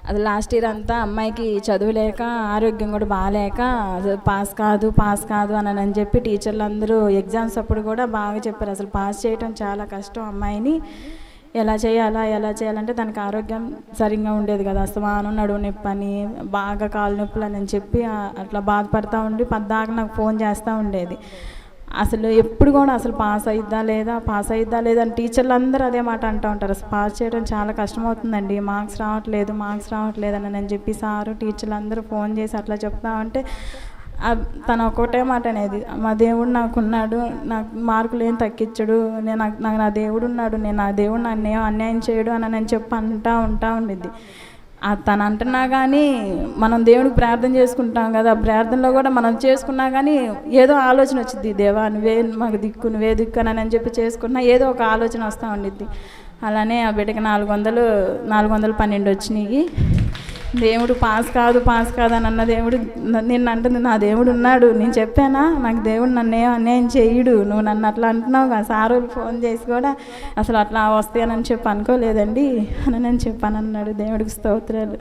అది last year అంతా అమ్మాయికి చదువు లేక ఆరోగ్యం కూడా బాగాలేక పాస్ కాదు అని చెప్పి టీచర్లు అందరూ ఎగ్జామ్స్ అప్పుడు కూడా బాగా చెప్పారు. అసలు పాస్ చేయటం చాలా కష్టం అమ్మాయిని, ఎలా చేయాలంటే దానికి ఆరోగ్యం సరిగ్గా ఉండేది కదా. అస్తమానం నడువు నొప్పి అని, బాగా కాలు నొప్పులు అని చెప్పి అట్లా బాధపడుతూ ఉండి పద్దాక నాకు ఫోన్ చేస్తూ ఉండేది. అసలు ఎప్పుడు కూడా అసలు పాస్ అయిద్దా లేదా అని టీచర్లు అందరూ అదే మాట అంటూ ఉంటారు. అసలు పాస్ చేయడం చాలా కష్టమవుతుందండి, మార్క్స్ రావట్లేదు అని చెప్పి సారు టీచర్లు అందరూ ఫోన్ చేసి అట్లా చెప్తా ఉంటే తను ఒకటే మాట అనేది, మా దేవుడు నాకున్నాడు, నాకు మార్కులు ఏం తగ్గించడు, నాకు నా దేవుడు ఉన్నాడు, నా దేవుడు నన్ను ఏం అన్యాయం చేయడు అని చెప్పి ఉంటా ఉండిద్ది. తను అంటున్నా కానీ మనం దేవుడికి ప్రార్థన చేసుకుంటాం కదా, ప్రార్థనలో కూడా మనం చేసుకున్నా కానీ ఏదో ఆలోచన వచ్చింది, దేవా నువ్వే మాకు దిక్కు అని చెప్పి చేసుకున్నా ఏదో ఒక ఆలోచన వస్తూ ఉండిద్ది. అలానే ఆ బిడ్డకి 412 వచ్చినాయి. దేవుడు పాస్ కాదు అని అన్న దేవుడు నిన్ను అంటుంది, నా దేవుడు ఉన్నాడు, నేను చెప్పానా నాకు దేవుడు నన్ను ఏం అన్యాయం చేయడు, నువ్వు నన్ను అట్లా అంటున్నావు కదా. సారు ఫోన్ చేసి కూడా అసలు అట్లా వస్తాయని చెప్పి అనుకోలేదండి అని చెప్పాను అన్నాడు. దేవుడికి స్తోత్రాలు.